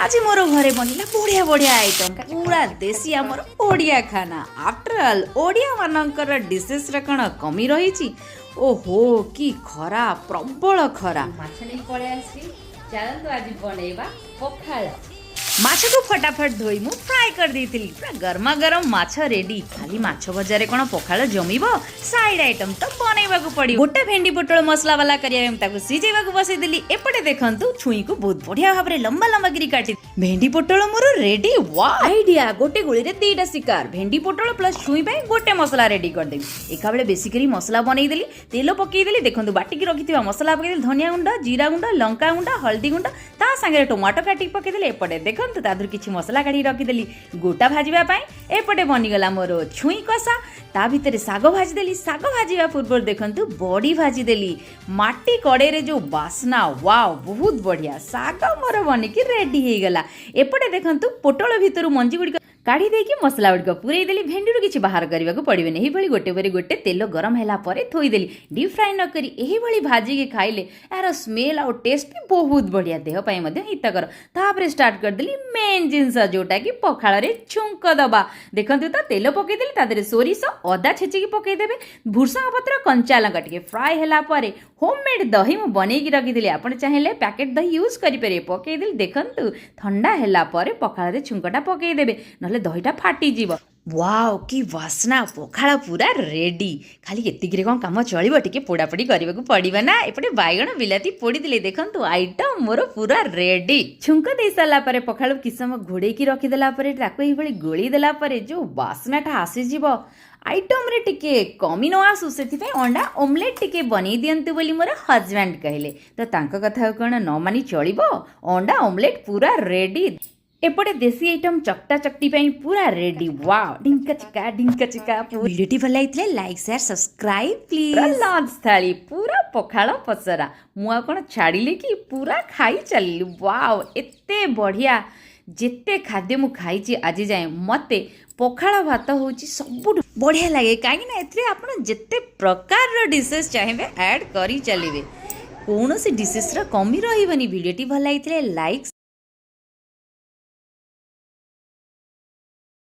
आज मोर घरे बनला बढ़िया बढ़िया आइटम पूरा देसी आमर ओडिया खाना। आफ्टर ऑल ओडिया मानकर डिशेस रे कण कमी रही। ओहो कि खरा प्रबल खरा माछ नहीं पड़े आसी चलतो आज बनेबा पखाळ। माछ को फटाफट धोई मु फ्राई कर दी थी। पूरा गर्मा गरम माछ रेडी। खाली माछ भजा कौन पखाल जमीब साइड आइटम तो बनैबा को पड़ी। गोटे भेंडी पोटल मसला वाला करिया सिझेबा को बसई देली। एपटे देखंतु छुई को बहुत बढ़िया भाबरे लंबा लंबा गिरी काटी भेंडी पोटल मोर रेडी। वाह आइडिया गोटे गोली रे दीटा शिकार भेंडी पोटल प्लस छुई पे गोटे मसला रेडी कर देबी। एका बेले बेसी करी मसला बनई देली तेल पकई देली। देखंतु बाटिकी रखिथिबा मसला पकई देली धनिया गुंडा जीरा गुंडा लंका गुंडा हल्दी गुंडा ता संगे टमाटो काटी पकई देली। एपटे देखंतु तादर किछि मसला काढी रखिदेली गोटा भाजिबा पाई। एपटे बनिगला मोर छुई कषा ता भितर साग भाजी देली। साग भाजिबा पूर्व देखंतु बड़ी भाजी देली माटी कड़े रे जो बास्ना वाव बहुत बढ़िया साग मोर बनिकी रेडी हे गला। एपटे देखंतु पोटल भितर मंजी गुडी काढ़ी देकी मसला गुड़िक पूरे देली। भेंडी किसी बाहर करने को पड़े नहीं भली गोटे पर गोटे तेल गरम है थोईदेली डीप फ्राए न करी यही भली भाजिकी खाइले यार स्मेल आउ टेस्ट भी बहुत बढ़िया देह पाई मध्य हितकर। तापर स्टार्ट करदेली मेन जिनस जोटा कि पखाल रे छुंक दबा। देखंतु तो तेल पकईदेली तादरे सोरिष अदा छेचिकी पकईदेबे भुर्संग पत्र कंचा लंका टिके फ्राए हैला परे होममेड दही मु बनैकी रखिदेली। आपण चाहेले पैकेट दही यूज करि पारे पकईदेली। देखंतु ठंडा हैला परे पखाल रे छुंकटा पकईदेबे नले दहीटा फाटी जीव। वाओ कि वासना पखाल पूरा रेडी। खाली एतिकी कौन काम चलो टिके पोड़ापोड़ी करने को पड़ा ना। एपटे बैगण बिलाती पोड़ी दिले देखंतु आइटम मोर पूरा रेडी। छुंक दे सारा पखाल कि समय घोड़े रखिदेला गोली देला जो बासनाटा आसीज आइटम रे टिके कमी न आसू से अंडा ऑमलेट टिके बनी दियंतु बोली मोर हजबैंड कहले तो तांको कथा कौन न मानी चलिबो। अंडा ऑमलेट पूरा रेडी। एपटे देसी आइटम चकटा चकटी पूरा रेडी। वाओ ढिंका चिका वीडियो भल लगे like share subscribe please. Lunch थाली पूरा पखाल पसरा मुआ कौन छाड़िले कि पूरा खाई चलिली। वाओ एते बढ़िया जेते खाद्य मु खाई आज जाए मते पखाल भात हूँ सब बढ़िया लगे कहीं आप जिते प्रकार डिशेस चाहिए ऐड करी चलिए कौन सी डिशेस कमी रही। वीडियो भल लगे लाइक